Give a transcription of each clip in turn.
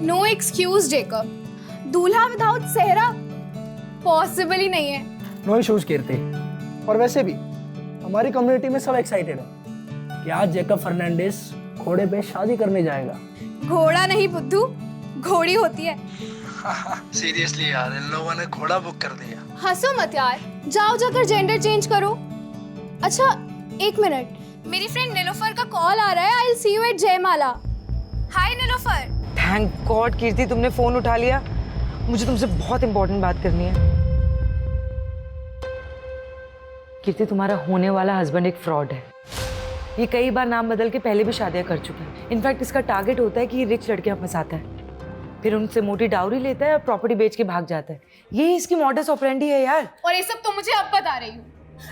No excuse Jacob, दूल्हा without सेहरा possible ही नहीं है। नो इश्यूज कीर्ति। और वैसे भी हमारी कम्युनिटी में सब एक्साइटेड है कि आज जेकब फर्नांडिस घोड़े पे शादी करने जाएगा। घोड़ा नहीं बुद्धू, घोड़ी होती है। सीरियसली यार, इन लोगों ने घोड़ा बुक कर दिया। हंसो मत यार, जाओ जाकर जेंडर चेंज करो। अच्छा एक मिनट, मेरी फ्रेंड नीलोफर का कॉल आ रहा है। I will see you at Jaimala. Hi Nilofar. Thank god Kirti, तुमने फोन उठा लिया। मुझे तुमसे बहुत इंपॉर्टेंट बात करनी है। कीर्ति, तुम्हारा होने वाला हस्बैंड एक फ्रॉड है। ये कई बार नाम बदल के पहले भी शादियां कर चुका है। इनफैक्ट इसका टारगेट होता है कि ये रिच लड़कियां फंसाता है, फिर उनसे मोटी डाउरी लेता है और प्रॉपर्टी बेच के भाग जाता है। यही इसकी मॉडस ऑपरेंडी है यार। और ये सब तो मुझे अब बता रही हूँ।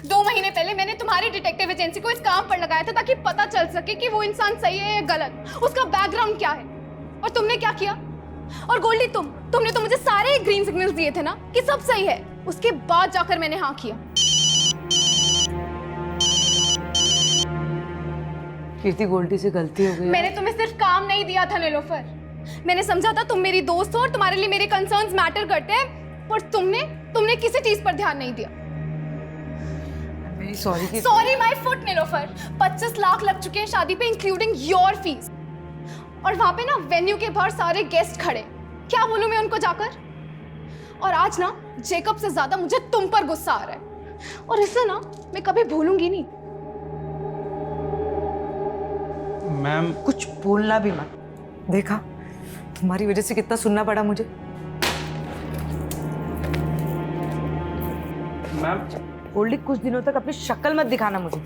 2 महीने पहले मैंने तुम्हारी डिटेक्टिव एजेंसी को इस काम पर लगाया था ताकि पता चल सके कि वो इंसान सही है या गलत, उसका बैकग्राउंड क्या है। और तुमने क्या किया? और गोल्डी, तुमने तो मुझे सारे ग्रीन सिग्नल्स दिए थे ना कि सब सही है। उसके बाद जाकर मैंने हाँ किया। कीर्ति, गोल्डी से गलती हो गई। मैंने तुम्हें सिर्फ काम नहीं दिया था नीलोफर, मैंने समझा था तुम मेरी दोस्त हो और तुम्हारे लिए मेरे कंसर्न्स मैटर करते हैं, पर तुमने किसी चीज पर ध्यान नहीं दिया। Sorry sorry my foot Nilofar. 25 lakh लग चुके हैं शादी पे, इंक्लूडिंग योर फीस। और वहां पे ना वेन्यू के बाहर सारे गेस्ट खड़े, क्या बोलूं मैं उनको जाकर? और आज ना जेकब से ज्यादा मुझे तुम पर गुस्सा आ रहा है, और इसे ना मैं कभी भूलूंगी नहीं। मैम कुछ बोलना भी मत। देखा, तुम्हारी वजह से कितना सुनना पड़ा मुझे। मैम गोल्डी, कुछ दिनों तक अपनी शक्ल मत दिखाना मुझे।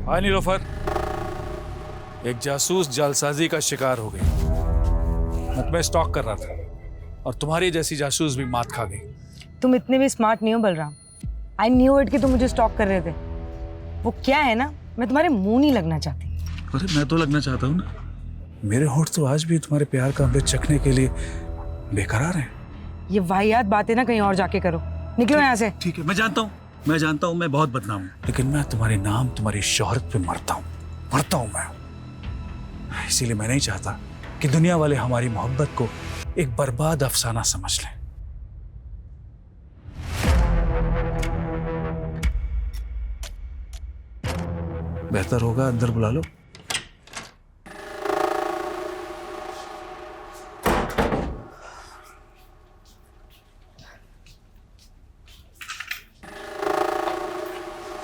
हाय नीलोफर, एक जासूस जालसाजी का शिकार हो गई। मैं तुम्हें स्टॉक कर रहा था और तुम्हारी जैसी जासूस भी मात खा गई। तुम इतने भी स्मार्ट नहीं हो बलराम। आई न्यू इट कि तुम मुझे स्टॉक कर रहे थे। वो क्या है ना, मैं तुम्हारे मुंह नहीं लगना चाहती। अरे मैं तो लगना चाहता हूँ ना। मेरे होंठ तो आज भी तुम्हारे प्यार का अमृत चखने के लिए बेकरार हैं। ये वाहियात बातें ना कहीं और जाके करो। निकलो यहाँ से। ठीक है, मैं जानता हूँ मैं बहुत बदनाम हूँ, लेकिन मैं तुम्हारे नाम, तुम्हारी शोहरत पे मरता हूँ मैं। इसीलिए मैं नहीं चाहता कि दुनिया वाले हमारी मोहब्बत को एक बर्बाद अफसाना समझ लें। बेहतर होगा अंदर बुला लो।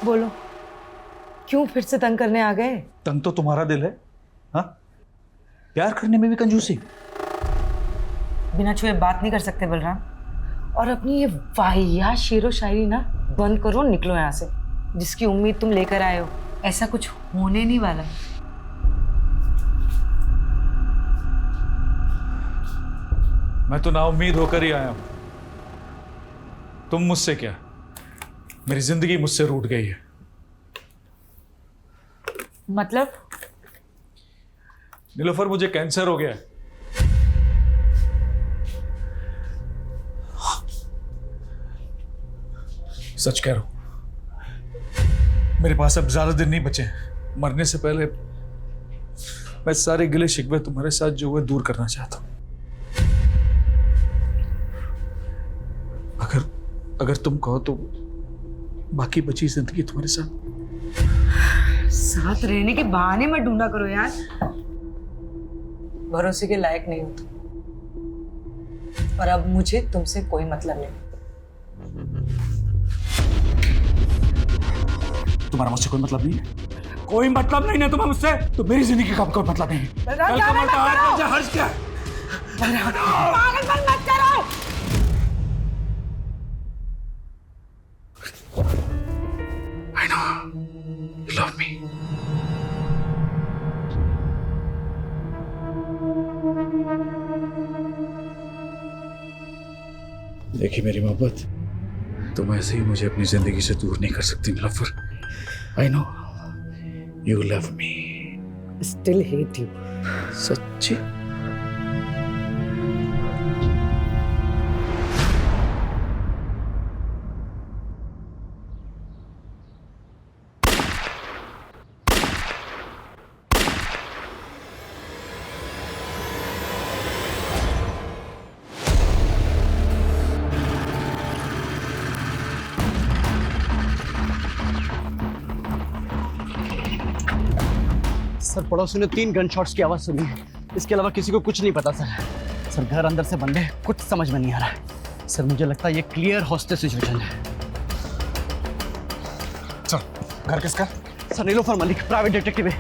बोलो, क्यों फिर से तंग करने आ गए? तंग तो तुम्हारा दिल है। हाँ, प्यार करने में भी कंजूसी। बिना छुए बात नहीं कर सकते बलराम। और अपनी ये वाहियात शेरो शायरी ना बंद करो, निकलो यहाँ से। जिसकी उम्मीद तुम लेकर आए हो, ऐसा कुछ होने नहीं वाला। मैं तो नाउम्मीद होकर ही आया हूं। तुम मुझसे क्या, मेरी जिंदगी मुझसे रूठ गई है। मतलब? नीलोफर, मुझे कैंसर हो गया है। सच कह रहा हूं, मेरे पास अब ज्यादा दिन नहीं बचे हैं। मरने से पहले मैं सारे गिले शिकवे तुम्हारे साथ जो हुए दूर करना चाहता हूं। अगर तुम कहो तो बाकी बची जिंदगी तुम्हारे साथ रहने के बहाने मत ढूंढा करो यार। भरोसे के लायक नहीं हो तुम। और अब मुझे तुमसे कोई मतलब नहीं। तुम्हारा मुझसे कोई मतलब नहीं है? कोई मतलब नहीं है तुम्हें मुझसे? तो मेरी जिंदगी का कोई मतलब नहीं है। कल का मरता है, मुझे हर्ज क्या है? पागलपन मत करो। I know you love me. देखी मेरी मोहब्बत, तुम ऐसे ही मुझे अपनी जिंदगी से दूर नहीं कर सकती Nilofar. I know you love me. Still hate you. सच्ची? सर पड़ोसी ने 3 गन शॉट्स की आवाज सुनी है, इसके अलावा किसी को कुछ नहीं पता सर। सर घर अंदर से बंद है, कुछ समझ में नहीं आ रहा है सर। मुझे लगता है ये क्लियर हॉस्टेज सिचुएशन है। चल, घर किसका? Sir Nilofar Malik, private detective है।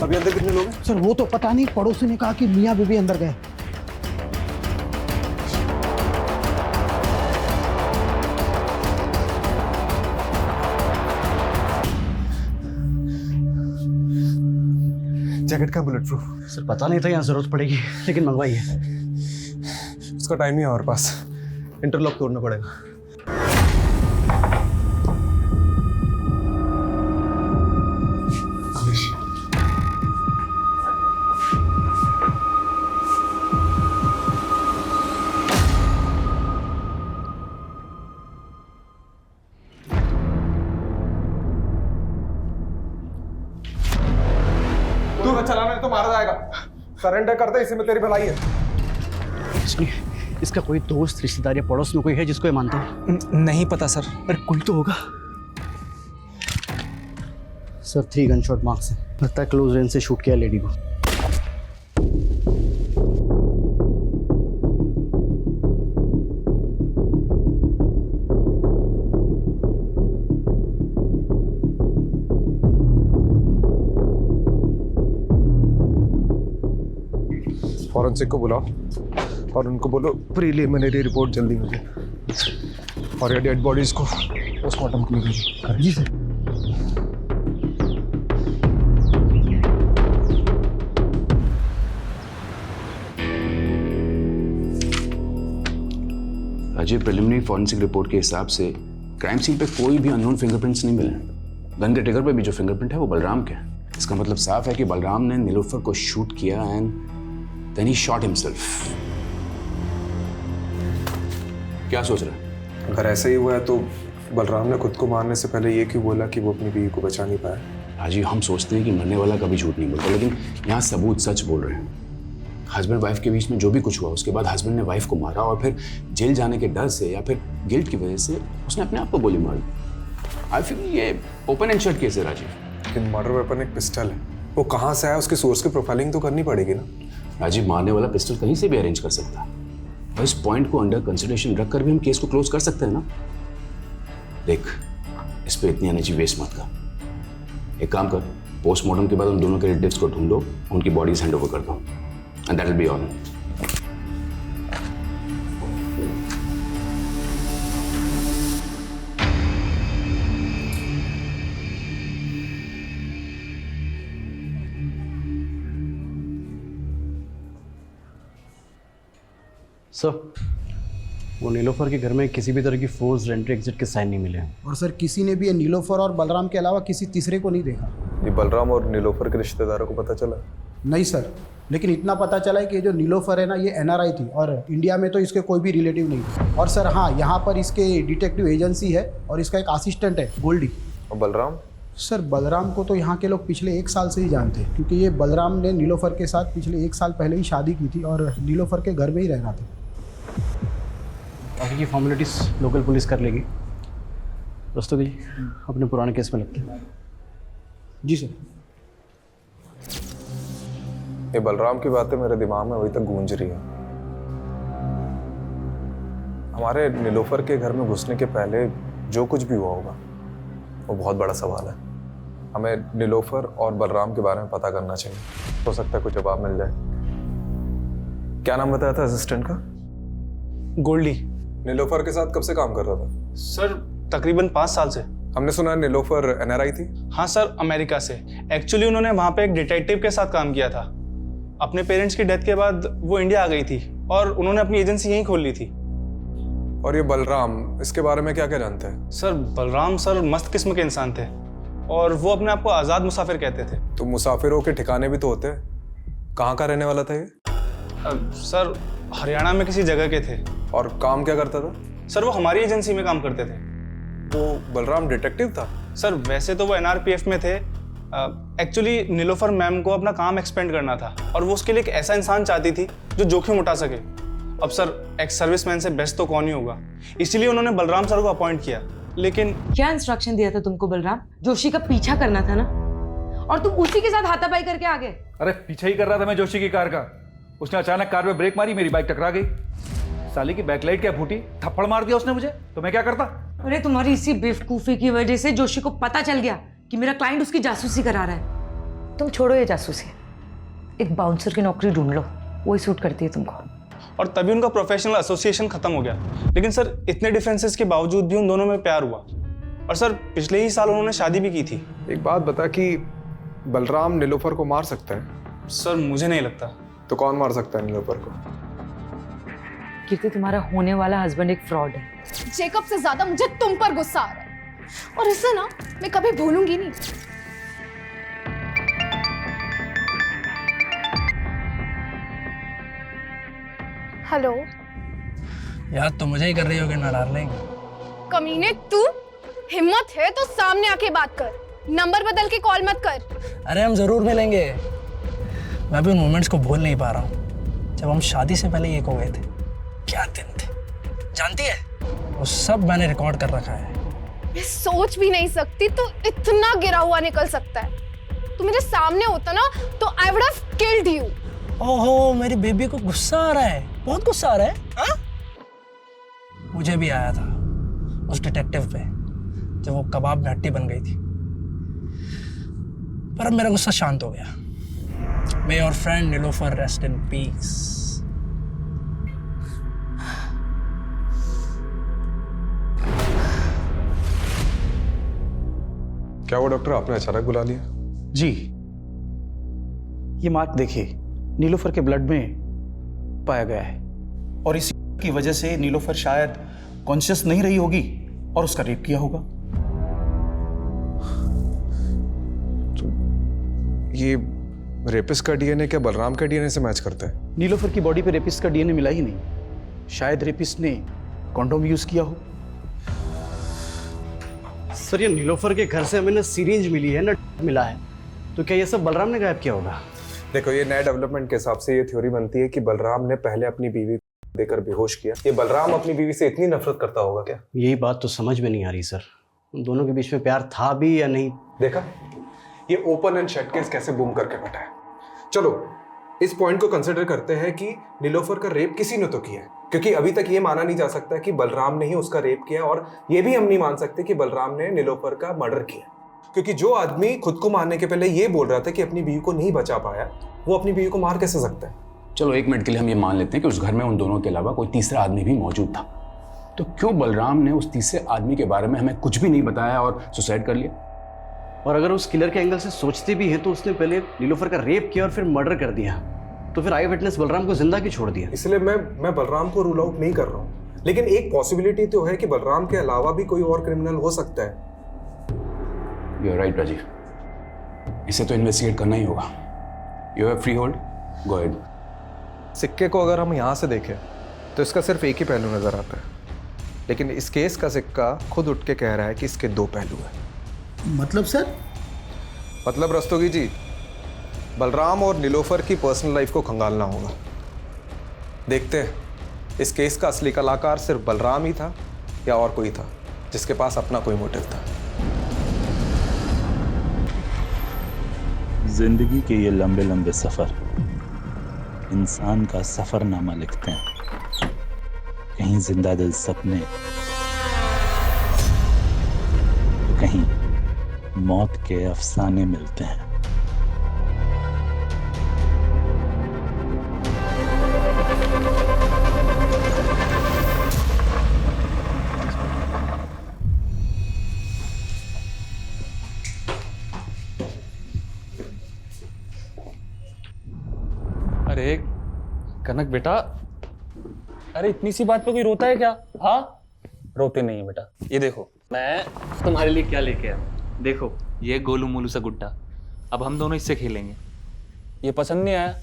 अभी अंदर कितने लोग हैं? सर वो तो पता नहीं, पड़ोसी ने कहा कि मियाँ बीबी अंदर गए। जैकेट का बुलेट प्रूफ? सर पता नहीं था यहाँ जरूरत पड़ेगी, लेकिन मंगवाई है। उसका टाइम नहीं है हमारे पास, इंटरलॉक तोड़ना पड़ेगा। तू चलाना है तो मारा जाएगा। सरेंडर कर दे, इसी में तेरी भलाई है। सुनिए, इसका कोई दोस्त, रिश्तेदार या पड़ोस में कोई है जिसको ये मानता हो? नहीं पता सर। अरे कोई तो होगा सर। 3 गन शॉट मार्क्स है, लगता है क्लोज रेंज से शूट किया लेडी को। फॉरेंसिक को बुलाओ और उनको बोलो प्रीलिमिनरी रिपोर्ट जल्दी मुझे, और ये डेड बॉडीज को पोस्टमार्टम के लिए भेजो। जी sir. Ajay, preliminary forensic report के हिसाब से क्राइम सीन पे कोई भी अननोन फिंगरप्रिंट्स नहीं मिले। गन के ट्रिगर पे भी जो फिंगरप्रिंट है वो बलराम के है। इसका मतलब साफ है कि बलराम ने नीलोफर को शूट किया and then he shot himself. क्या सोच रहा है? अगर ऐसा ही हुआ है तो बलराम ने खुद को मारने से पहले ये क्यों बोला कि वो अपनी बीवी को बचा नहीं पाया? राजीव, हम सोचते हैं कि मरने वाला कभी झूठ नहीं बोलता, लेकिन यहाँ सबूत सच बोल रहे हैं। हस्बैंड वाइफ के बीच में जो भी कुछ हुआ, उसके बाद हस्बैंड ने वाइफ को मारा और फिर जेल जाने के डर से या फिर गिल्ट की वजह से उसने अपने आप को गोली मारी। आई फील ये ओपन एंड शट केस है राजीव। लेकिन मर्डर वेपन एक पिस्टल है, वो कहाँ से आया, उसके सोर्स की प्रोफाइलिंग तो करनी पड़ेगी ना। राजीव, मारने वाला पिस्टल कहीं से भी अरेंज कर सकता है और इस पॉइंट को अंडर कंसिडरेशन रखकर भी हम केस को क्लोज कर सकते हैं ना। देख, इस पे इतनी एनर्जी वेस्ट मत कर। एक काम कर, पोस्टमार्टम के बाद उन दोनों के रिलेटिव्स को ढूंढो, उनकी बॉडीज हैंड ओवर कर दो and that will be all. Sir वो नीलोफर के घर में किसी भी तरह की फोर्स एंट्री एग्जिट के साइन नहीं मिले हैं। और सर किसी ने भी ये नीलोफर और बलराम के अलावा किसी तीसरे को नहीं देखा। ये बलराम और नीलोफर के रिश्तेदारों को पता चला? नहीं सर, लेकिन इतना पता चला है कि जो नीलोफर है ना, ये NRI थी और इंडिया में तो इसके कोई भी रिलेटिव नहीं थे। और सर हाँ, यहाँ पर इसके डिटेक्टिव एजेंसी है और इसका एक असिस्टेंट है गोल्डी। और बलराम? सर बलराम को तो यहाँ के लोग पिछले 1 साल से ही जानते हैं, क्योंकि ये बलराम ने नीलोफर के साथ पिछले 1 साल पहले ही शादी की थी और नीलोफर के घर में ही रह रहा था। बाकी की फॉर्मेलिटीज लोकल पुलिस कर लेगी। दोस्तों जी, अपने पुराने केस में लगते हैं। जी सर। ये बलराम की बातें मेरे दिमाग में अभी तक गूंज रही है। हमारे नीलोफर के घर में घुसने के पहले जो कुछ भी हुआ होगा वो बहुत बड़ा सवाल है। हमें नीलोफर और बलराम के बारे में पता करना चाहिए, हो सकता है कुछ जवाब मिल जाए। क्या नाम बताया था असिस्टेंट का? गोल्डी। नीलोफर के साथ कब से काम कर रहा था? सर तकरीबन 5 साल से। हमने सुना नीलोफर NRI थी। हाँ सर, अमेरिका से। एक्चुअली उन्होंने वहाँ पे एक डिटेक्टिव के साथ काम किया था। अपने पेरेंट्स की डेथ के बाद वो इंडिया आ गई थी और उन्होंने अपनी एजेंसी यहीं खोल ली थी। और ये बलराम, इसके बारे में क्या क्या जानते हैं? सर बलराम सर मस्त किस्म के इंसान थे और वो अपने आप को आज़ाद मुसाफिर कहते थे। तो मुसाफिरों के ठिकाने भी तो होते हैं। कहाँ का रहने वाला था ये? सर हरियाणा में किसी जगह के थे। और काम क्या करता था? सर वो हमारी एजेंसी में काम करते थे। वो बलराम डिटेक्टिव था? सर वैसे तो वो एनआरपीएफ में थे। एक्चुअली नीलोफर मैम को अपना काम एक्सपेंड करना था और वो उसके लिए एक ऐसा इंसान चाहती थी जो जोखिम उठा सके। अब सर एक्स सर्विसमैन से बेस्ट तो कौन ही होगा, इसीलिए उन्होंने बलराम सर को अपॉइंट किया। लेकिन क्या इंस्ट्रक्शन दिया था तुमको बलराम? जोशी का पीछा करना था ना, और तुम उसी के साथ हाथापाई करके आ गए। अरे पीछे ही कर रहा था मैं जोशी की कार का। उसने अचानक कार में ब्रेक मारी, मेरी बाइक टकरा गई। साली की बैकलाइट क्या फूटी, थप्पड़ मार दिया उसने मुझे, तो मैं क्या करता? अरे तुम्हारी इसी बेवकूफी की वजह से जोशी को पता चल गया कि मेरा क्लाइंट उसकी जासूसी करा रहा है। तुम छोड़ो ये जासूसी, एक बाउंसर की नौकरी ढूंढ लो, वही सूट करती है तुमको। और तभी उनका प्रोफेशनल एसोसिएशन खत्म हो गया। लेकिन सर इतने डिफरेंसेस के बावजूद भी उन दोनों में प्यार हुआ और सर पिछले ही साल उन्होंने शादी भी की थी। एक बात बता कि बलराम नीलोफर को मार सकता है? सर मुझे नहीं लगता। तो कौन मार सकता है नीलोफर को? कीर्ति, तुम्हारा होने वाला हस्बैंड एक फ्रॉड है। जेकब से ज्यादा मुझे तुम पर गुस्सा आ रहा है और इसे ना मैं कभी भूलूंगी नहीं। हेलो याद तो मुझे ही कर रही होगी ना डार्लिंग। कमीने, तू हिम्मत है तो सामने आके बात कर, नंबर बदल के कॉल मत कर। अरे हम जरूर मिलेंगे। मैं भी उन मोमेंट्स को भूल नहीं पा रहा हूँ जब हम शादी से पहले एक हो गए थे। क्या दिन थे, जानती है? वो सब मैंने रिकॉर्ड कर रखा है। मैं सोच भी नहीं सकती तू इतना गिरा हुआ निकल सकता है। तू मेरे सामने होता ना तो I would have killed you. ओहो, मेरी बेबी को गुस्सा आ रहा है, बहुत गुस्सा आ रहा है। हाँ? मुझे भी आया था उस डिटेक्टिव पे जब वो कबाब में हड्डी बन गई थी, पर अब मेरा गुस्सा शांत हो गया। May your friend Nilofar rest in peace. क्या वो डॉक्टर आपने अचानक बुला लिया? जी, ये मार्क देखिए, नीलोफर के ब्लड में पाया गया है और इसी की वजह से नीलोफर शायद कॉन्शियस नहीं रही होगी और उसका रेप किया होगा। तो ये रेपिस्ट का डीएनए क्या बलराम के डीएनए से मैच करता है? नीलोफर की बॉडी पे रेपिस्ट का डीएनए मिला ही नहीं। शायद रेपिस्ट ने कॉन्डोम यूज किया हो। सर, ये नीलोफर के घर से हमें ना सिरिंज मिली है ना मिला है, तो क्या ये सब बलराम ने गायब किया होगा? देखो, ये नए डेवलपमेंट के हिसाब से ये थ्योरी बनती है कि बलराम ने पहले अपनी बीवी को देकर बेहोश किया। ये बलराम अपनी बीवी से इतनी नफरत करता होगा क्या? यही बात तो समझ में नहीं आ रही सर, उन दोनों के बीच में प्यार था भी या नहीं। देखा, ये ओपन एंड शट केस कैसे बूम करके बैठा है। चलो इस पॉइंट को कंसिडर करते हैं कि नीलोफर का रेप किसी ने तो किया है, क्योंकि अभी तक ये माना नहीं जा सकता कि बलराम ने ही उसका रेप किया, और ये भी हम नहीं मान सकते कि बलराम ने नीलोफर का मर्डर किया, क्योंकि जो आदमी खुद को मारने के पहले ये बोल रहा था कि अपनी बीवी को नहीं बचा पाया, वो अपनी बीवी को मार कैसे सकता है? चलो एक मिनट के लिए हम ये मान लेते हैं कि उस घर में उन दोनों के अलावा कोई तीसरा आदमी भी मौजूद था, तो क्यों बलराम ने उस तीसरे आदमी के बारे में हमें कुछ भी नहीं बताया और सुसाइड कर लिया? और अगर उस किलर के एंगल से सोचते भी हैं तो उसने पहले नीलोफर का रेप किया और फिर मर्डर कर दिया, तो फिर आई विटनेस बलराम को जिंदा क्यों छोड़ दिया? इसलिए मैं बलराम को रूल आउट नहीं कर रहा हूँ, लेकिन एक पॉसिबिलिटी तो है कि बलराम के अलावा भी कोई और क्रिमिनल हो सकता है। यू आर राइट राजीव, इसे तो इन्वेस्टिगेट करना ही होगा। You have free hold, go ahead. सिक्के को अगर हम यहाँ से देखें तो इसका सिर्फ एक ही पहलू नजर आता है, लेकिन इस केस का सिक्का खुद उठ के कह रहा है कि इसके दो पहलू हैं। मतलब सर? मतलब रस्तोगी जी, बलराम और नीलोफर की पर्सनल लाइफ को खंगालना होगा। देखते हैं इस केस का असली कलाकार सिर्फ बलराम ही था या और कोई था जिसके पास अपना कोई मोटिव था। जिंदगी के ये लंबे लंबे सफर इंसान का सफरनामा लिखते हैं। कहीं जिंदा दिल सपने, तो कहीं मौत के अफसाने मिलते हैं। अरे कनक बेटा, अरे इतनी सी बात पे कोई रोता है क्या? हाँ, रोते नहीं है बेटा। ये देखो, मैं तुम्हारे लिए क्या लेके आया। देखो, ये गोलू मोलू सा गुड्डा। अब हम दोनों इससे खेलेंगे। ये पसंद नहीं आया?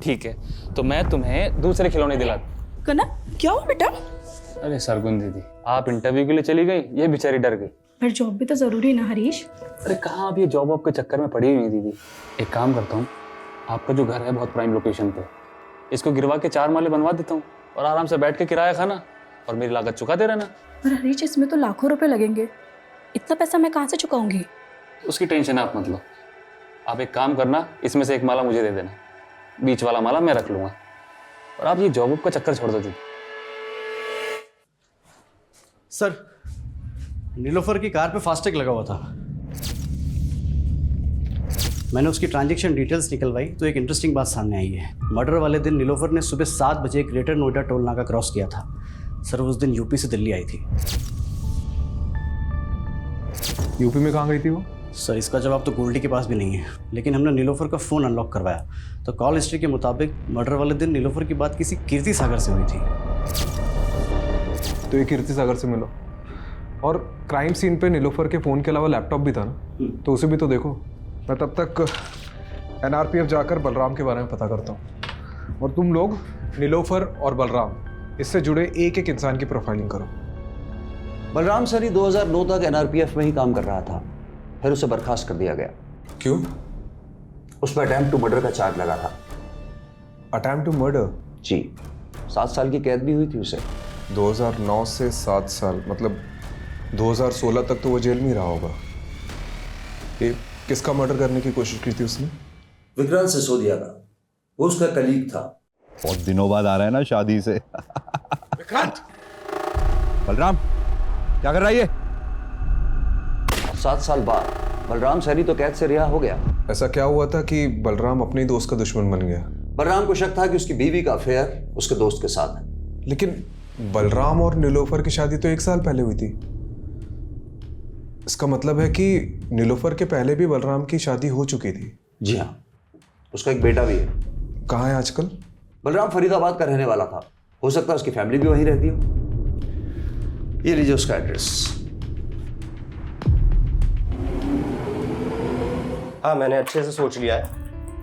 ठीक है, तो मैं तुम्हें दूसरे खिलौने दिलाता। कना, क्या हुआ बेटा? अरे सरगुन दीदी, आप इंटरव्यू के लिए चली गई, ये बेचारी डर गई। पर जॉब भी तो जरूरी है ना हरीश। अरे कहाँ, अब ये जॉब वॉब के चक्कर में पड़ी हुई है दीदी। एक काम करता हूँ, आपका जो घर है बहुत प्राइम लोकेशन पे, इसको गिरवा के 4 माले बनवा देता हूँ और आराम से बैठ के किराया खाना और मेरी लागत चुका दे रहना। पर हरीश, इसमें तो लाखों रुपए लगेंगे, इतना पैसा मैं कहाँ से चुकाऊंगी? उसकी टेंशन आप मत लो। आप एक काम करना, इसमें से एक माला मुझे दे देना, बीच वाला माला मैं रख लूंगा, और आप ये जॉब वॉब का चक्कर छोड़ दो दीदी। सर, नीलोफर की कार पे फास्टैग लगा हुआ था। मैंने उसकी ट्रांजैक्शन डिटेल्स निकलवाई तो एक इंटरेस्टिंग बात सामने आई है। मर्डर वाले दिन नीलोफर ने सुबह 7 बजे ग्रेटर नोएडा टोल नाका क्रॉस किया था। सर, उस दिन यूपी से दिल्ली आई थी। यूपी में कहाँ गई थी वो? सर, इसका जवाब तो गोल्डी के पास भी नहीं है, लेकिन हमने नीलोफर का फ़ोन अनलॉक करवाया तो कॉल हिस्ट्री के मुताबिक मर्डर वाले दिन नीलोफर की बात किसी कीर्ति सागर से हुई थी। तो ये कीर्ति सागर से मिलो। और क्राइम सीन पे नीलोफर के फ़ोन के अलावा लैपटॉप भी था ना, तो उसे भी तो देखो। मैं तब तक NRPF जाकर बलराम के बारे में पता करता हूँ, और तुम लोग नीलोफर और बलराम इससे जुड़े एक एक इंसान की प्रोफाइलिंग करो। बलराम सर ही 2009 तक NRPF में ही काम कर रहा था, फिर उसे बर्खास्त कर दिया गया। क्यों? उस पर अटेम्प्ट टू मर्डर का चार्ज लगा था। Attempt to murder? जी, 7 साल की कैद भी हुई थी उसे। 2009 से 7 साल, मतलब 2016 तक तो वो जेल में ही रहा होगा। ये किसका मर्डर करने की कोशिश की थी उसने? विक्रांत सिसोदिया का, वो उसका कलीग था। बहुत दिनों बाद आ रहा है ना शादी से। विक्रांत! बलराम, क्या कर रहा है ये? 7 साल बाद बलराम सैनी तो कैद से रिहा हो गया। ऐसा क्या हुआ था कि बलराम अपने ही दोस्त का दुश्मन बन गया? बलराम को शक था कि उसकी बीवी का अफेयर उसके दोस्त के साथ है। लेकिन बलराम और नीलोफर की शादी तो 1 साल पहले हुई थी। इसका मतलब है कि नीलोफर के पहले भी बलराम की शादी हो चुकी थी। जी हाँ, उसका एक बेटा भी है। कहाँ है आजकल? बलराम फरीदाबाद का रहने वाला था, हो सकता है उसकी फैमिली भी वहीं रहती हो। ये लीजिए उसका एड्रेस। हाँ, मैंने अच्छे से सोच लिया है।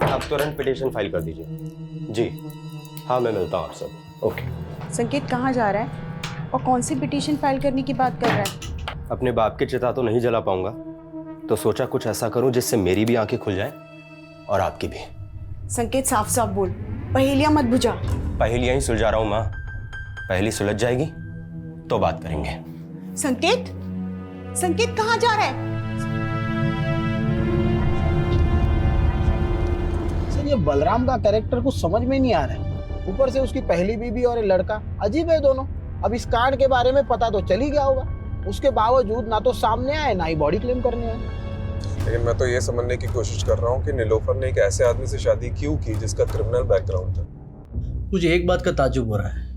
आप तुरंत पिटीशन फाइल कर दीजिए। जी हाँ, मैं मिलता हूँ आप सब। ओके। संकेत कहाँ जा रहा है और कौन सी पिटीशन फाइल करने की बात कर रहा है? अपने बाप की चिता तो नहीं जला पाऊंगा, तो सोचा कुछ ऐसा करूं जिससे मेरी भी आंखें खुल जाएं और आपकी भी। संकेत, साफ साफ बोल, पहेलियां मत बुझा। पहेलियां ही सुलझा रहा हूं माँ। पहेली सुलझ जाएगी तो बात करेंगे। संकेत, संकेत कहाँ जा रहा है? सर, ये बलराम का कैरेक्टर कुछ समझ में नहीं आ रहा है। ऊपर से उसकी पहली बीवी और ये लड़का, अजीब है दोनों। अब इस कांड के बारे में पता तो चल ही गया होगा, उसके बावजूद ना तो सामने आए ना ही बॉडी क्लेम करने आए। लेकिन मैं तो ये समझने की कोशिश कर रहा हूँ कि नीलोफर ने एक ऐसे आदमी से शादी क्यों की जिसका क्रिमिनल बैकग्राउंड था। मुझे एक बात का ताज्जुब हो रहा है।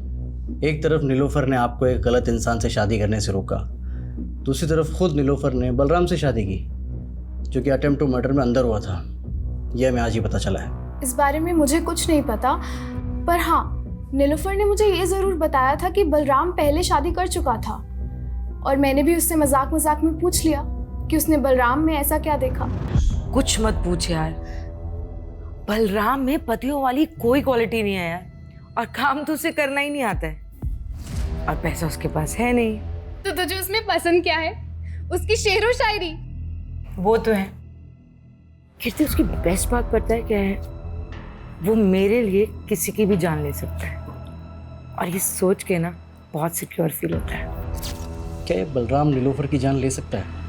एक तरफ नीलोफर ने आपको एक गलत इंसान से शादी करने से रोका, दूसरी तरफ खुद नीलोफर ने बलराम से शादी की, जो कि अटेम्प्ट टू मर्डर में अंदर हुआ था। यह हमें आज ही पता चला है। इस बारे में मुझे कुछ नहीं पता, पर हाँ, नीलोफर ने मुझे ये ज़रूर बताया था कि बलराम पहले शादी कर चुका था, और मैंने भी उससे मजाक मजाक में पूछ लिया कि उसने बलराम में ऐसा क्या देखा। कुछ मत पूछ यार, बलराम में पतियों वाली कोई क्वालिटी नहीं है यार, और काम तो उसे करना ही नहीं आता है, और पैसा उसके पास है नहीं। तो तुझे उसमें पसंद क्या है? उसकी शेरो शायरी? वो तो है। कीर्ति, उसकी बेस्ट बात पता है क्या है? वो मेरे लिए किसी की भी जान ले सकता है, और ये सोच के ना बहुत सिक्योर फील होता है। क्या ये बलराम नीलोफर की जान ले सकता है?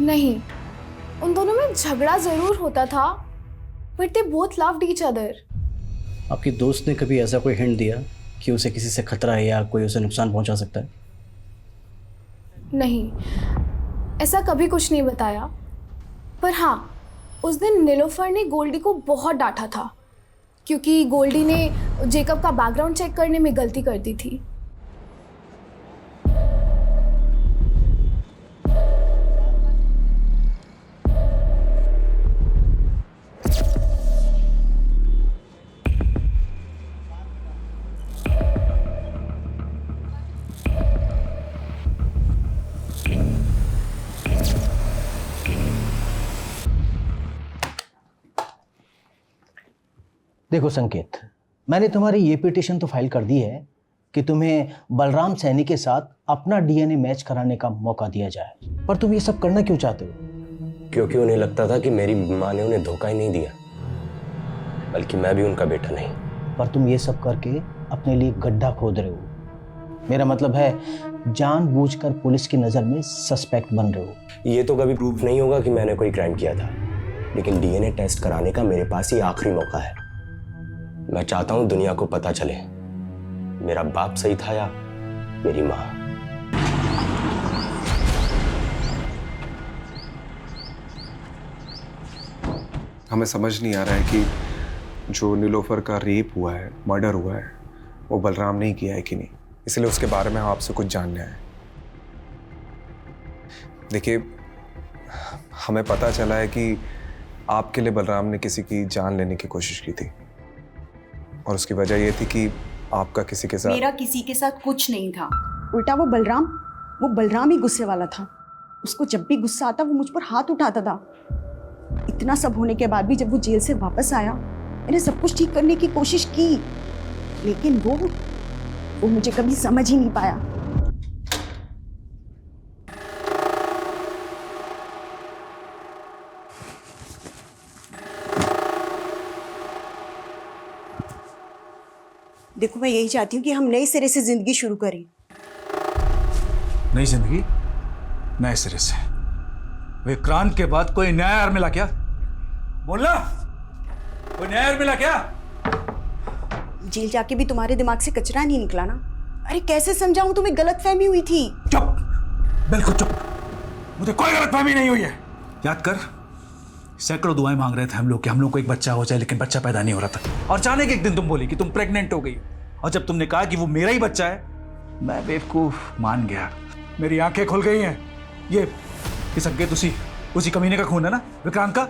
नहीं, उन दोनों में झगड़ा जरूर होता था, but they both loved each other. आपकी दोस्त ने कभी ऐसा कोई हिंट दिया कि उसे किसी से खतरा है या कोई उसे नुकसान पहुंचा सकता है? नहीं, ऐसा कभी कुछ नहीं बताया। पर हाँ, उस दिन नीलोफर ने गोल्डी को बहुत डांटा था, क्योंकि गोल्डी ने जेकब का बैकग्राउंड चेक करने में गलती कर दी थी। देखो संकेत, मैंने तुम्हारी ये पिटीशन तो फाइल कर दी है कि तुम्हें बलराम सैनी के साथ अपना डीएनए मैच कराने का मौका दिया जाए, पर तुम ये सब करना क्यों चाहते हो? क्योंकि उन्हें लगता था कि मेरी माँ ने उन्हें धोखा ही नहीं दिया, बल्कि मैं भी उनका बेटा नहीं। पर तुम ये सब करके अपने लिए गड्ढा खोद रहे हो। मेरा मतलब है जानबूझकर पुलिस की नज़र में सस्पेक्ट बन रहे हो। ये तो कभी प्रूफ नहीं होगा कि मैंने कोई क्राइम किया था, लेकिन डीएनए टेस्ट कराने का मेरे पास ही आखिरी मौका है। मैं चाहता हूं दुनिया को पता चले मेरा बाप सही था या मेरी माँ। हमें समझ नहीं आ रहा है कि जो नीलोफर का रेप हुआ है, मर्डर हुआ है, वो बलराम ने ही किया है कि नहीं। इसलिए उसके बारे में हम आपसे कुछ जानना है। देखिए, हमें पता चला है कि आपके लिए बलराम ने किसी की जान लेने की कोशिश की थी, और उसकी वजह ये थी कि आपका किसी के साथ। मेरा किसी के साथ कुछ नहीं था, उल्टा वो बलराम ही गुस्से वाला था। उसको जब भी गुस्सा आता वो मुझ पर हाथ उठाता था। इतना सब होने के बाद भी जब वो जेल से वापस आया, मैंने सब कुछ ठीक करने की कोशिश की, लेकिन वो मुझे कभी समझ ही नहीं पाया। देखो, मैं यही चाहती हूँ कि हम नए सिरे से जिंदगी शुरू करें। नई जिंदगी नए सिरे से? विक्रांत के बाद कोई नया यार मिला क्या? बोलना, कोई नया यार मिला क्या? जेल जाके भी तुम्हारे दिमाग से कचरा नहीं निकला ना? अरे कैसे समझाऊं, तुम्हें गलतफहमी हुई थी। चुप, बिल्कुल चुप। मुझे कोई गलतफहमी नहीं हुई है। याद कर, सैकड़ों दुआएं मांग रहे थे हम लोग को एक बच्चा हो जाए, लेकिन बच्चा पैदा नहीं हो रहा था। और अचानक एक दिन तुम बोली कि तुम प्रेग्नेंट हो गई, और जब तुमने कहा कि वो मेरा ही बच्चा है, मैं बेवकूफ मान गया। मेरी आंखें खुल गई हैं। ये संकेत उसी कमीने का खून है ना, विक्रांत का?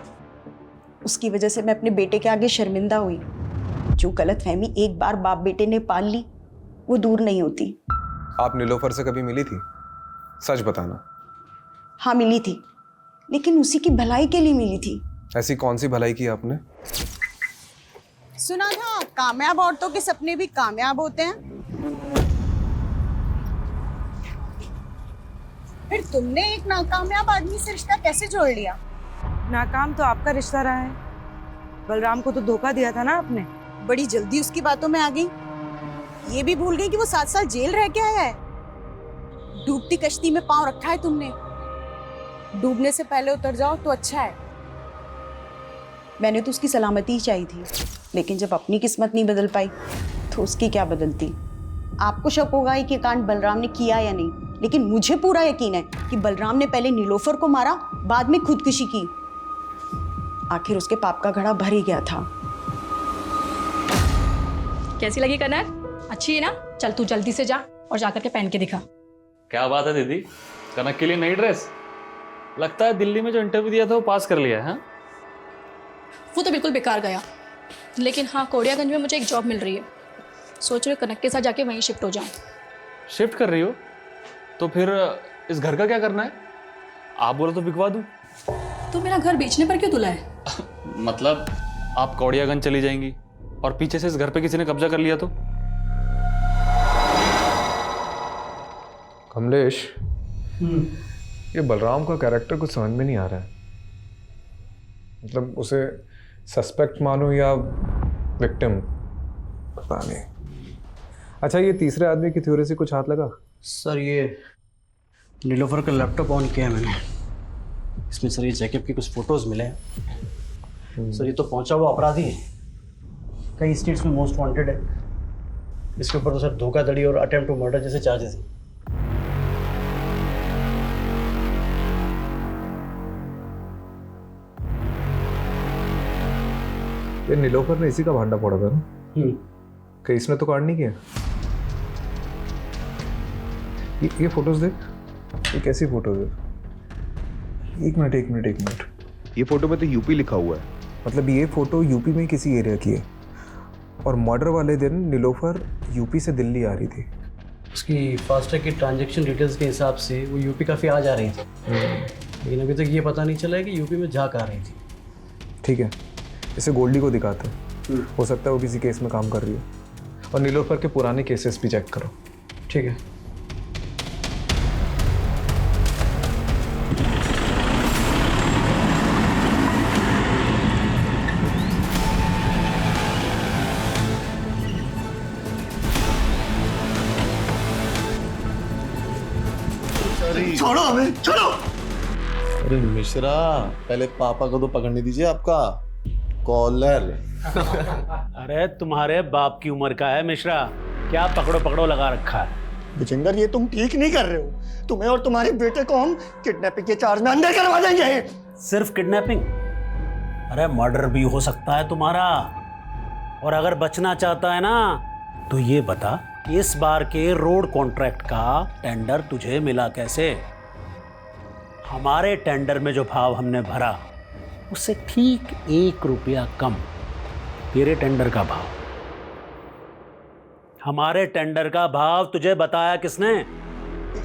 उसकी वजह से मैं अपने बेटे के आगे शर्मिंदा हुई। जो गलतफहमी एक बार बाप बेटे ने पाल ली, वो दूर नहीं होती। आप नीलोफर से कभी मिली थी? सच बताना। हाँ मिली थी, लेकिन उसी की भलाई के लिए मिली थी। ऐसी कौन सी भलाई की आपने? सुना था कामयाब औरतों के सपने भी कामयाब होते हैं। फिर तुमने एक नाकामयाब आदमी से रिश्ता कैसे जोड़ लिया? नाकाम तो आपका रिश्ता रहा है। बलराम को तो धोखा दिया था ना आपने। बड़ी जल्दी उसकी बातों में आ गई। ये भी भूल गई कि वो 7 साल जेल रह के आया है। डूबती कश्ती में पांव रखा है तुमने। डूबने से पहले उतर जाओ तो अच्छा है। मैंने तो उसकी सलामती ही चाहिए थी, लेकिन जब अपनी किस्मत नहीं बदल पाई तो उसकी क्या बदलती। आपको शक होगा कि कांड बलराम ने किया या नहीं, लेकिन मुझे पूरा यकीन है कि बलराम ने पहले नीलोफर को मारा, बाद में खुदकुशी की। आखिर उसके पाप का घड़ा भर ही गया था। कैसी लगी कनक? अच्छी है ना? चल तू जल्दी से जा और जाकर के पहन के दिखा। क्या बात है दीदी, कनक के लिए नई ड्रेस? लगता है दिल्ली में जो इंटरव्यू दिया था वो पास कर लिया है। वो तो बिल्कुल बेकार गया, लेकिन हाँ कोड़ियागंज में मुझे एक जॉब मिल रही है। सोच रही हूँ कनक के साथ जाके वहीं शिफ्ट हो जाऊँ। शिफ्ट कर रही हो? तो फिर इस घर का क्या करना है? आप बोलो तो बिकवा दूँ। तो मेरा घर बेचने पर क्यों तुला है? मतलब आप कौड़ियागंज चली जाएंगी और पीछे से इस घर पे किसी ने कब्जा कर लिया तो? कमलेश, ये बलराम का कैरेक्टर कुछ समझ में नहीं आ रहा है। मतलब उसे सस्पेक्ट मानो या विक्टिम, पता नहीं। अच्छा, ये तीसरे आदमी की थ्योरी से कुछ हाथ लगा? सर, ये नीलोफर का लैपटॉप ऑन किया है मैंने। इसमें सर ये जैकब की कुछ फोटोज मिले हैं। सर ये तो पहुंचा हुआ अपराधी है, कई स्टेट्स में मोस्ट वांटेड है। इसके ऊपर तो सर धोखाधड़ी और अटेम्प्ट टू मर्डर जैसे चार्जेस हैं। ये नीलोफर ने इसी का भांडा फोड़ा था ना? कहीं इसने तो कांड नहीं किया? ये फोटोज देख, ये कैसी फोटोज है? एक मिनट। ये फोटो में तो यूपी लिखा हुआ है। मतलब ये फोटो यूपी में किसी एरिया की है, और मर्डर वाले दिन नीलोफर यूपी से दिल्ली आ रही थी। उसकी फास्टैग की ट्रांजैक्शन डिटेल्स के हिसाब से वो यूपी काफ़ी आ जा रही थी, लेकिन अभी तक ये पता नहीं चला है कि यूपी में जा कर रही थी। ठीक है, इसे गोल्डी को दिखाते हैं। हो सकता है वो किसी केस में काम कर रही हो। और नीलोफर के पुराने केसेस भी चेक करो। ठीक है। छोड़ो हमें, छोड़ो। अरे मिश्रा, पहले पापा को तो पकड़ने दीजिए आपका कॉलर। अरे तुम्हारे बाप की उम्र का है मिश्रा, क्या पकड़ो पकड़ो लगा रखा है। विजेंदर, ये तुम ठीक नहीं कर रहे हो। तुम्हें और तुम्हारे बेटे को हम किडनैपिंग के चार्ज में अंदर करवा देंगे। सिर्फ किडनैपिंग? अरे मर्डर भी हो सकता है तुम्हारा। और अगर बचना चाहता है ना तो ये बता कि इस बार के रोड कॉन्ट्रैक्ट का टेंडर तुझे मिला कैसे? हमारे टेंडर में जो भाव हमने भरा उससे ठीक 1 रुपया कम तेरे टेंडर का भाव। हमारे टेंडर का भाव तुझे बताया किसने?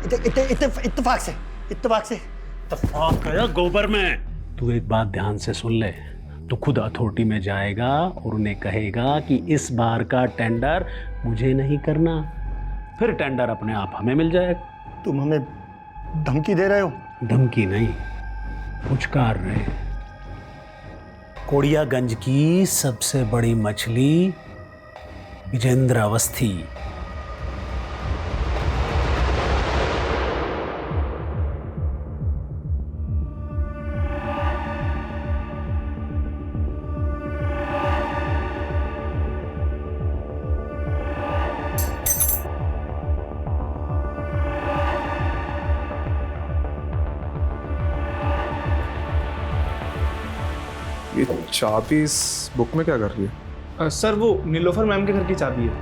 इत्तेफाक से। इत्तेफाक है गोबर में। तू एक बात ध्यान से सुन ले, तो खुद अथॉरिटी में जाएगा और उन्हें कहेगा कि इस बार का टेंडर मुझे नहीं करना, फिर टेंडर अपने आप हमें मिल जाएगा। तुम हमें धमकी दे रहे हो? धमकी नहीं, पुचकार रहे। कोड़ियागंज की सबसे बड़ी मछली विजेंद्र अवस्थी। ये चाबी इस बुक में क्या कर रही है? सर वो नीलोफर मैम के घर की चाबी है।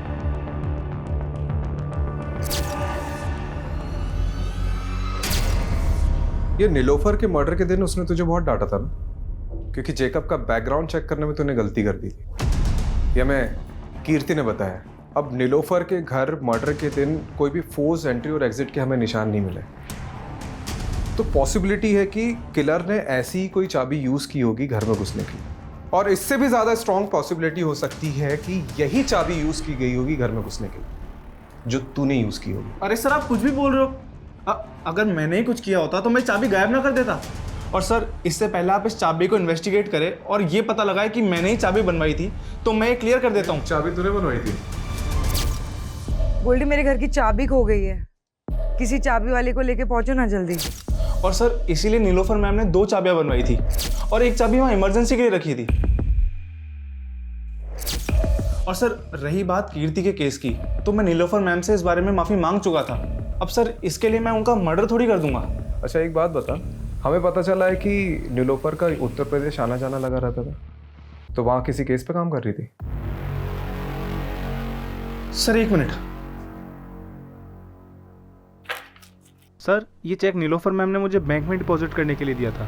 ये नीलोफर के मर्डर के दिन उसने तुझे बहुत डांटा था ना, क्योंकि जेकब का बैकग्राउंड चेक करने में तूने गलती कर दी थी। ये हमें कीर्ति ने बताया। अब नीलोफर के घर मर्डर के दिन कोई भी फोर्स एंट्री और एग्जिट के हमें निशान नहीं मिले, तो पॉसिबिलिटी है कि किलर ने ऐसी ही कोई चाबी यूज की होगी घर में घुसने की। और इससे भी ज्यादा स्ट्रॉन्ग पॉसिबिलिटी हो सकती है कि यही चाबी यूज की गई होगी घर में घुसने के लिए, जो तूने यूज की होगी। अरे सर, आप कुछ भी बोल रहे हो। अगर मैंने ही कुछ किया होता तो मैं चाबी गायब ना कर देता। और सर, इससे पहले आप इस चाबी को इन्वेस्टिगेट करें और ये पता लगाए कि मैंने ही चाबी बनवाई थी, तो मैं क्लियर कर देता हूँ। चाबी तूने बनवाई थी? गोल्डी, मेरे घर की चाबी खो गई है, किसी चाबी वाले को लेके पहुंचो ना जल्दी। और सर, इसीलिए नीलोफर मैम ने 2 चाबियां बनवाई थी और एक चाबी वहां इमरजेंसी के लिए रखी थी। और सर, रही बात कीर्ति के केस की, तो मैं नीलोफर मैम से इस बारे में माफी मांग चुका था। अब सर, इसके लिए मैं उनका मर्डर थोड़ी कर दूंगा। अच्छा, एक बात बता, हमें पता चला है कि नीलोफर का उत्तर प्रदेश आना जाना लगा रहता था, तो वहां किसी केस पे काम कर रही थी? Sir, 1 minute. सर, ये चेक नीलोफर मैम ने मुझे बैंक में डिपॉजिट करने के लिए दिया था।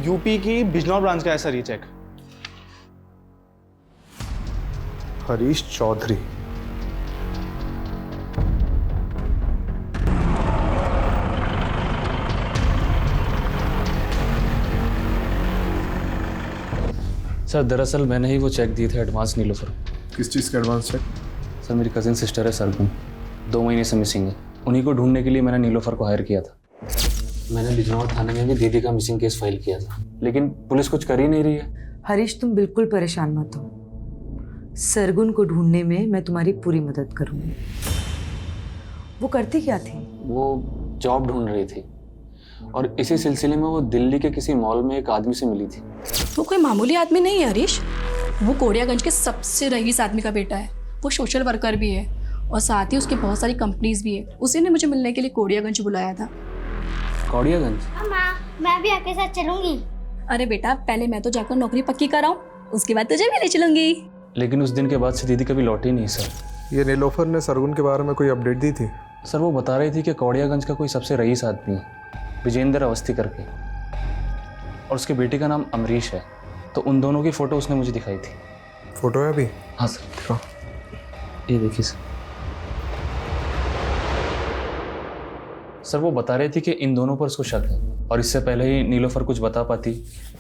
यूपी की बिजनौर ब्रांच का है सर ये चेक। हरीश चौधरी। सर, दरअसल मैंने ही वो चेक दिए थे एडवांस नीलोफर। किस चीज़ का एडवांस चेक? सर, मेरी कजिन सिस्टर है सरगुन, 2 महीने से मिसिंग है। उन्हीं को ढूंढने के लिए मैंने नीलोफर को हायर किया था। मैंने बिजनौर थाने में भी दीदी का मिसिंग केस फाइल किया था, लेकिन पुलिस कुछ कर ही नहीं रही है। हरीश, तुम बिल्कुल परेशान मत हो, सरगुन को ढूंढने में मैं तुम्हारी पूरी मदद करूंगी। वो करती क्या थी? वो जॉब ढूंढ रही थी और इसी सिलसिले में वो दिल्ली के किसी मॉल में एक आदमी से मिली थी। वो कोई मामूली आदमी नहीं है हरीश, वो कोड़ियागंज के सबसे रईस आदमी का बेटा है। वो सोशल वर्कर भी है और साथ ही उसकी बहुत सारी कंपनीज भी है। उसी ने मुझे मिलने के लिए कोड़ियागंज बुलाया था। कोड़ियागंज? माँ, मैं भी आपके साथ चलूंगी। अरे बेटा, पहले मैं तो जाकर नौकरी पक्की कराऊं, उसके बाद तुझे भी ले चलूंगी। लेकिन उस दिन के बाद से दीदी कभी लौटी नहीं सर। ये नीलोफर ने सरगुन के बारे में कोई अपडेट दी थी? सर, वो बता रही थी कि कोड़ियागंज का कोई सबसे रईस आदमी है, विजेंद्र अवस्थी करके, और उसके बेटे का नाम अमरीश है। तो उन दोनों की फ़ोटो उसने मुझे दिखाई थी। फ़ोटो है अभी? हाँ सर, ये देखिए सर। वो बता रहे थे कि इन दोनों पर उसको शक है। और इससे पहले ही नीलोफर कुछ बता पाती,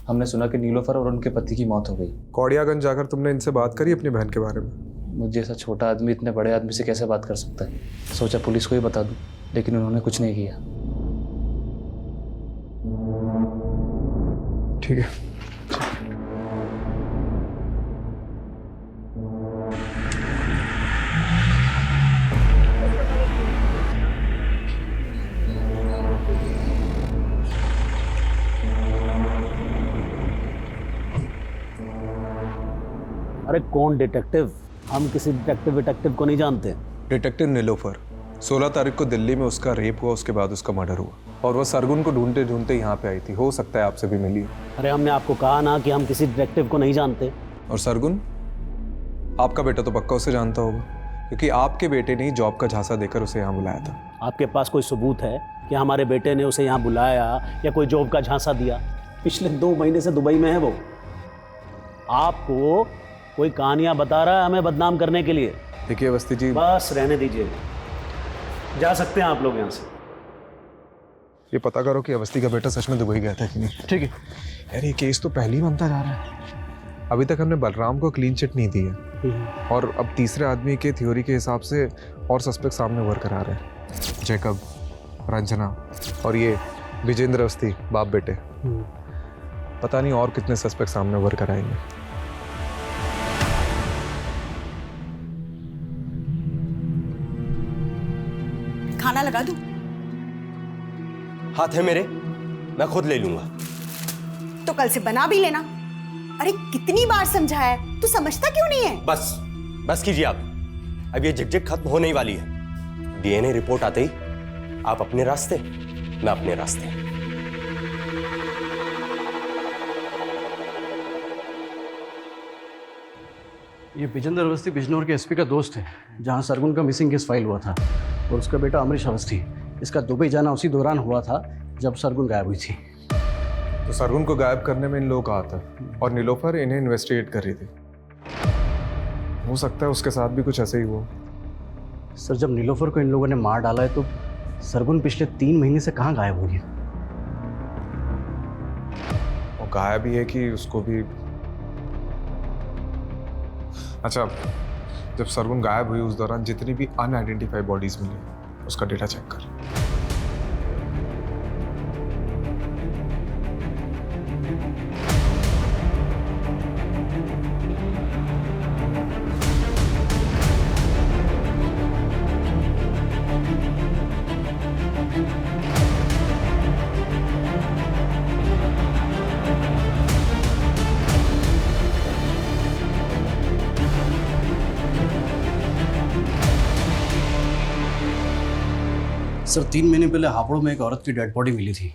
हमने सुना कि नीलोफर और उनके पति की मौत हो गई। कौड़ियागंज जाकर तुमने इनसे बात करी अपनी बहन के बारे में? मुझे जैसा छोटा आदमी इतने बड़े आदमी से कैसे बात कर सकता है? सोचा पुलिस को ही बता दूं, लेकिन उन्होंने कुछ नहीं किया। ठीक है। अरे कौन डिटेक्टिव? हम किसी डिटेक्टिव को नहीं जानते। डिटेक्टिव नीलोफर। 16 तारीख को दिल्ली में उसका रेप हुआ, उसके बाद उसका मर्डर हुआ और वह सरगुन को ढूंढते ढूंढते यहाँ पे आई थी। हो सकता है आपसे भी मिली। अरे हमने आपको कहा ना कि हम किसी डिटेक्टिव को नहीं जानते। और सरगुन, आपका बेटा तो पक्का उसे जानता होगा, क्योंकि आपके बेटे ने ही जॉब का झांसा देकर उसे यहाँ बुलाया था। आपके पास कोई सबूत है कि हमारे बेटे ने उसे यहाँ बुलाया या कोई जॉब का झांसा दिया? पिछले 2 महीने से दुबई में है वो। आपको कोई कहानियां बता रहा है हमें बदनाम करने के लिए। देखिए अवस्थी जी, बस रहने दीजिए, जा सकते हैं आप लोग यहाँ से। ये पता करो कि अवस्थी का बेटा सच में दुबई गया था कि नहीं। ठीक है यार, ये केस तो पहले ही बनता जा रहा है। अभी तक हमने बलराम को क्लीन चिट नहीं दी है और अब तीसरे आदमी के थ्योरी के हिसाब से और सस्पेक्ट सामने उभर कर आ रहे हैं। जैकब, रंजना और ये विजेंद्र अवस्थी, बाप बेटे। पता नहीं और कितने सस्पेक्ट सामने उभर कर आएंगे। खाना लगा दूं? हाथ है मेरे, मैं खुद ले लूंगा। तो कल से बना भी लेना। अरे कितनी बार समझाया है, तू समझता क्यों नहीं है? बस कीजिए आप। अब ये झिकझिक खत्म होने ही वाली है। डीएनए रिपोर्ट आते ही आप अपने रास्ते, मैं अपने रास्ते। ये विजेंद्र अवस्थी बिजनौर के एसपी का दोस्त है, जहाँ सरगुन का मिसिंग केस फाइल हुआ था। और उसका बेटा अमरीश अवस्थी, इसका दुबई जाना उसी दौरान हुआ था जब सरगुन गायब हुई थी। तो सरगुन को गायब करने में इन लोगों का हाथ है और नीलोफर इन्हें इन्वेस्टिगेट कर रही थी। हो सकता है उसके साथ भी कुछ ऐसे ही हुआ। सर, जब नीलोफर को इन लोगों ने मार डाला है तो सरगुन पिछले 3 महीने से कहाँ गायब हो गया? वो गायब ही है कि उसको भी। अच्छा, जब सरगुन गायब हुई उस दौरान जितनी भी अनआइडेंटिफाइड बॉडीज मिली, उसका डेटा चेक कर। सर, 3 महीने पहले हापुड़ में एक औरत की डेड बॉडी मिली थी,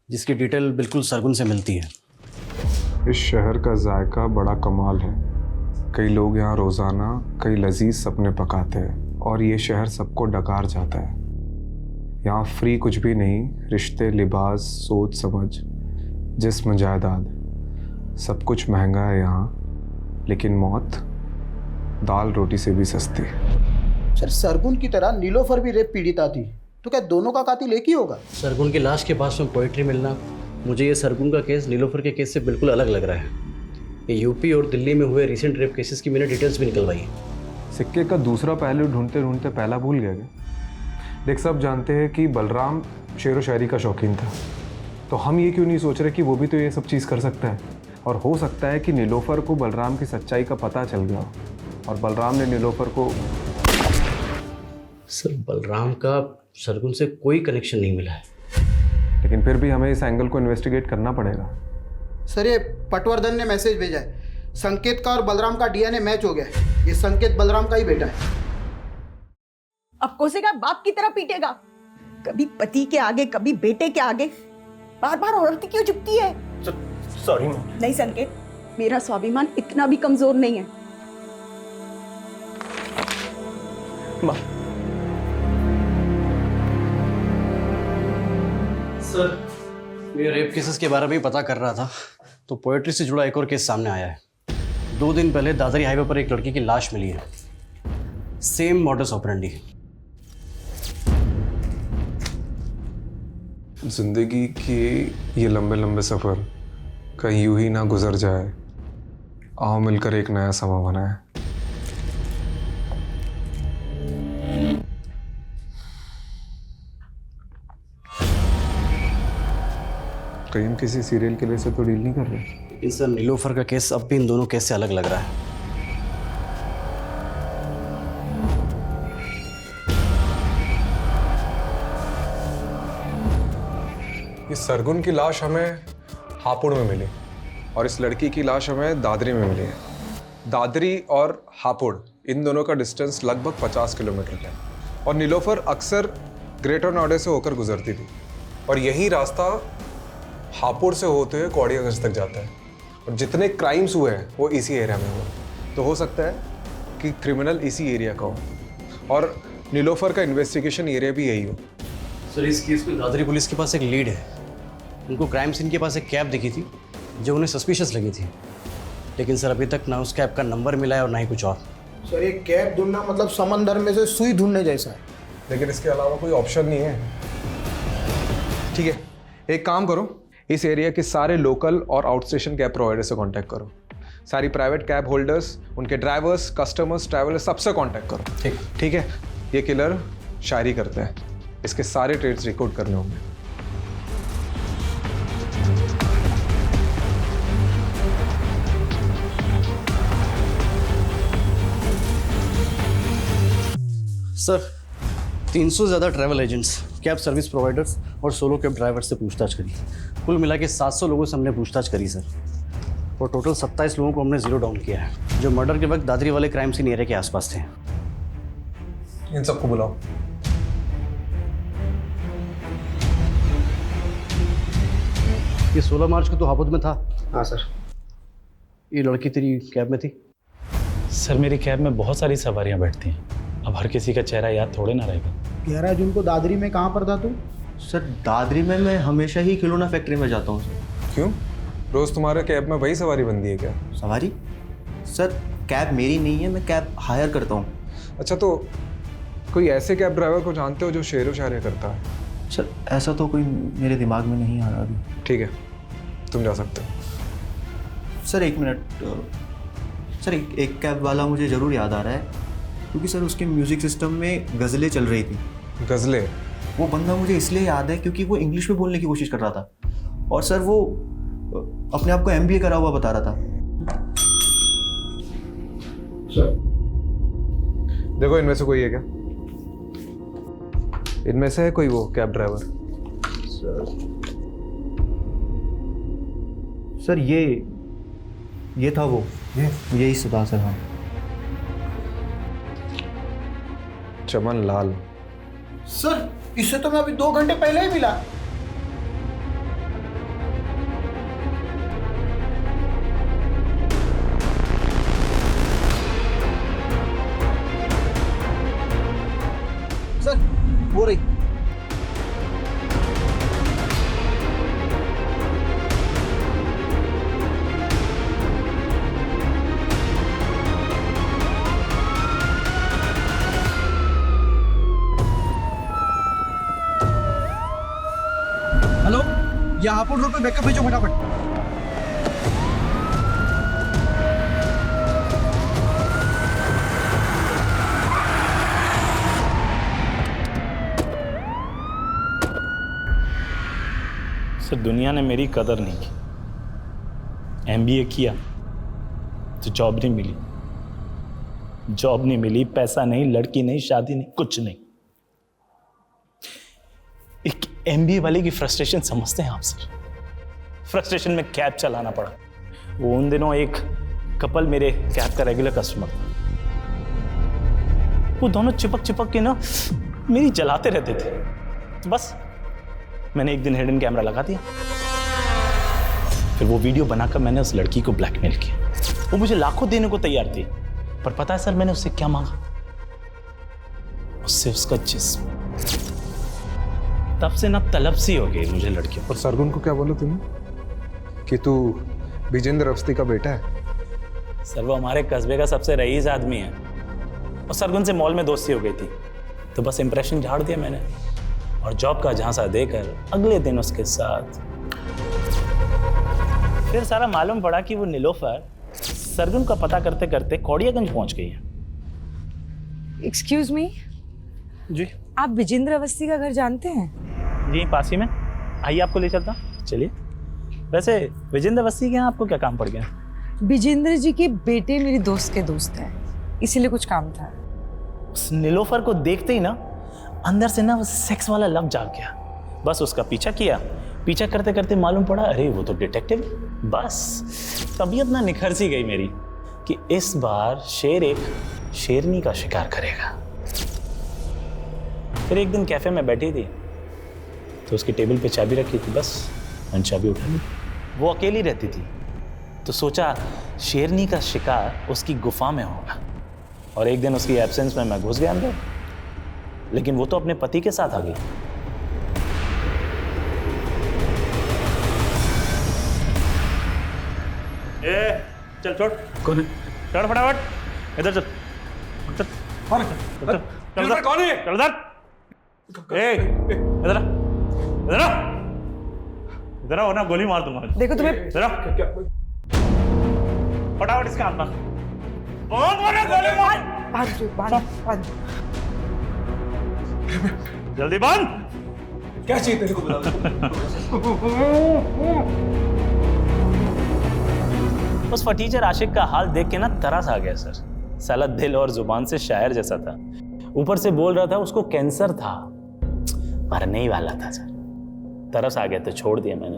जिसकी डिटेल बिल्कुल सरगुन से मिलती है। इस शहर का जायका बड़ा कमाल है। कई लोग यहाँ रोज़ाना कई लजीज सपने पकाते हैं और ये शहर सबको डकार जाता है। यहाँ फ्री कुछ भी नहीं, रिश्ते, लिबास, सोच समझ, जिस्म, जायदाद, सब कुछ महंगा है यहाँ, लेकिन मौत दाल रोटी से भी सस्ती। सर, सरगुन की तरह नीलोफर भी रेप पीड़िता थी, तो क्या दोनों का कातिल एक ही होगा? सरगुन की लाश के पास में पोएट्री मिलना, मुझे ये सरगुन का केस नीलोफर के केस से बिल्कुल अलग लग रहा है। ये यूपी और दिल्ली में हुए रिसेंट रेप केसेस की मैंने डिटेल्स भी निकलवाई है। सिक्के का दूसरा पहलू ढूंढते ढूंढते पहला भूल गया क्या? देख, सब जानते हैं कि बलराम शेर व शायरी का शौकीन था, तो हम ये क्यों नहीं सोच रहे कि वो भी तो ये सब चीज़ कर सकता है। और हो सकता है कि नीलोफर को बलराम की सच्चाई का पता चल गया और बलराम ने नीलोफर को। सर, बलराम का सरगुन से कोई कनेक्शन नहीं मिला है, लेकिन फिर भी हमें इस एंगल को इन्वेस्टिगेट करना पड़ेगा। सर, ये पटवर्धन ने मैसेज भेजा है, संकेत का और बलराम का डीएनए मैच हो गया है। ये संकेत बलराम का ही बेटा है। अब कोसेगा बाप की तरह पीटेगा, कभी पति के आगे कभी बेटे के आगे, बार बार औरत क्यों झुकती है? सॉरी। नहीं संकेत, मेरा स्वाभिमान इतना भी कमजोर नहीं है। माँ। सर, मैं रेप केसेस के बारे में पता कर रहा था तो पोएट्री से जुड़ा एक और केस सामने आया है। 2 दिन पहले दादरी हाईवे पर एक लड़की की लाश मिली है, सेम मॉडस ऑपरेंडी। जिंदगी के ये लंबे लंबे सफ़र कहीं यूं ही ना गुजर जाए। आओ मिलकर एक नया समा बनाए। कहीं हम किसी सीरियल किलर से तो डील नहीं कर रहे। लेकिन सर नीलोफर का केस अब भी इन दोनों केस से अलग लग रहा है। इस सरगुन की लाश हमें हापुड़ में मिली और इस लड़की की लाश हमें दादरी में मिली है। दादरी और हापुड़ इन दोनों का डिस्टेंस लगभग 50 किलोमीटर का है और नीलोफर अक्सर ग्रेटर नोएडा से होकर गुजरती थी और यही रास्ता हापुड़ से होते हुए कौड़ियागंज तक जाता है और जितने क्राइम्स हुए हैं वो इसी एरिया में हुए। तो हो सकता है कि क्रिमिनल इसी एरिया का हो और नीलोफर का इन्वेस्टिगेशन एरिया भी यही हो। सर इस केस में दादरी पुलिस के पास एक लीड है। उनको क्राइम सीन के पास एक कैब दिखी थी जो उन्हें सस्पिशियस लगी थी, लेकिन सर अभी तक ना उस कैब का नंबर मिला है और ना ही कुछ और। सर ये कैब ढूंढना मतलब समंदर में से सुई ढूंढने जैसा है। लेकिन इसके अलावा कोई ऑप्शन नहीं है। ठीक है, एक काम करो, इस एरिया के सारे लोकल और आउट स्टेशन कैब प्रोवाइडर से कांटेक्ट करो। सारी प्राइवेट कैब होल्डर्स, उनके ड्राइवर्स, कस्टमर्स, ट्रैवलर्स सबसे कांटेक्ट करो। ठीक है। ये किलर शायरी करते हैं, इसके सारे ट्रेड्स रिकॉर्ड करने होंगे। सर 300 से ज़्यादा travel agents, cab service providers और सोलो कैब ड्राइवर से पूछताछ करी। कुल मिला के 700 लोगों से हमने पूछताछ करी सर, और टोटल 27 लोगों को हमने जीरो डाउन किया है जो मर्डर के वक्त दादरी वाले क्राइम सीन एरिया के आसपास थे। इन सबको बुलाओ। ये 16 मार्च को तो हापुड़ में था। हाँ सर। ये लड़की तेरी कैब में थी? सर मेरी कैब में बहुत सारी सवारियां बैठती हैं, अब हर किसी का चेहरा याद थोड़े ना रहेगा। 11 जून को दादरी में कहाँ पर था तू? सर दादरी में मैं हमेशा ही खिलौना फैक्ट्री में जाता हूँ सर। क्यों? रोज तुम्हारे कैब में वही सवारी बनती है क्या? सवारी? सर कैब मेरी नहीं है, मैं कैब हायर करता हूँ। अच्छा, तो कोई ऐसे कैब ड्राइवर को जानते हो जो शेरो शायरी करता है? सर ऐसा तो कोई मेरे दिमाग में नहीं आ रहा अभी। ठीक है, तुम जा सकते हो। सर एक मिनट सर, एक कैब वाला मुझे ज़रूर याद आ रहा है, क्योंकि सर उसके म्यूज़िक सिस्टम में गज़लें चल रही थी। गज़लें? वो बंदा मुझे इसलिए याद है क्योंकि वो इंग्लिश में बोलने की कोशिश कर रहा था और सर वो अपने आप को MBA करा हुआ बता रहा था। सर देखो, इनमें से कोई है क्या? इनमें से है कोई वो कैब ड्राइवर? सर ये था वो, यही सुधा सर। हाँ चमन लाल। सर इससे तो मैं अभी 2 घंटे पहले ही मिला। सर वो रही। हेलो, ये हापुड़ रोड पे बैकअप भेजो फटाफट। सर दुनिया ने मेरी कदर नहीं की। MBA किया तो जॉब नहीं मिली, जॉब नहीं मिली, पैसा नहीं, लड़की नहीं, शादी नहीं, कुछ नहीं। एक MBA वाले की फ्रस्ट्रेशन समझते हैं आप सर? फ्रस्ट्रेशन में कैब चलाना पड़ा। वो उन दिनों एक कपल मेरे कैब का रेगुलर कस्टमर था। वो दोनों चिपक के ना मेरी जलाते रहते थे। तो बस मैंने एक दिन हिडन कैमरा लगा दिया, फिर वो वीडियो बनाकर मैंने उस लड़की को ब्लैकमेल किया। वो मुझे लाखों देने को तैयार थी, पर पता है सर मैंने उससे क्या मांगा? उससे उसका जिस्म। तब से ना तलब सी हो गई मुझे लड़कियों। और सरगुन को क्या बोला तुमने कि तू विजेंद्र अवस्थी का बेटा है? सर वो हमारे कस्बे का सबसे रईस आदमी है और सरगुन से मॉल में दोस्ती हो गई थी, तो बस इंप्रेशन झाड़ दिया मैंने। और जॉब का झांसा देकर अगले दिन उसके साथ फिर सारा मालूम पड़ा कि वो नीलोफर सरगुन का पता करते करते कौड़ियागंज पहुंच गई है। एक्सक्यूज मी जी आप विजेंद्र अवस्थी का घर जानते हैं? जी पास ही में, आइए आपको ले चलता। चलिए। वैसे विजेंद्र अवस्थी के यहाँ आपको क्या काम पड़ गया? विजेंद्र जी के बेटे मेरी दोस्त के दोस्त हैं, इसीलिए कुछ काम था। उस नीलोफर को देखते ही ना अंदर से ना वो सेक्स वाला लव जाग गया। बस उसका पीछा किया, पीछा करते करते मालूम पड़ा अरे वो तो डिटेक्टिव। बस तबीयत ना निखर सी गई मेरी कि इस बार शेर एक शेरनी का शिकार करेगा। फिर एक दिन कैफे में बैठी थी तो उसकी टेबल पे चाबी रखी थी, बस मैंने चाबी उठा ली। वो अकेली रहती थी तो सोचा शेरनी का शिकार उसकी गुफा में होगा, और एक दिन उसकी एब्सेंस में मैं घुस गया अंदर, लेकिन वो तो अपने पति के साथ आ गई। चल छोड़। कौन है? चढ़ फटाफट, इधर चल। चल कौन है? चल इधर। कौन है? चल इधर। ए इधर आ, इधर आ, इधर आ, वरना गोली मार दूंगा। देखो तुम्हें इधर आ। फटाफट इसका हाथ मार। बहुत बड़ा गोली मार। बांध। जल्दी बांध। क्या चाहिए तेरे को बता। उस फटीचर आशिक का हाल देख के ना तरस आ गया सर। साला दिल और जुबान से शायर जैसा था, ऊपर से बोल रहा था उसको कैंसर था, मरने ही वाला था सर। तरस आ गया तो छोड़ दिया मैंने।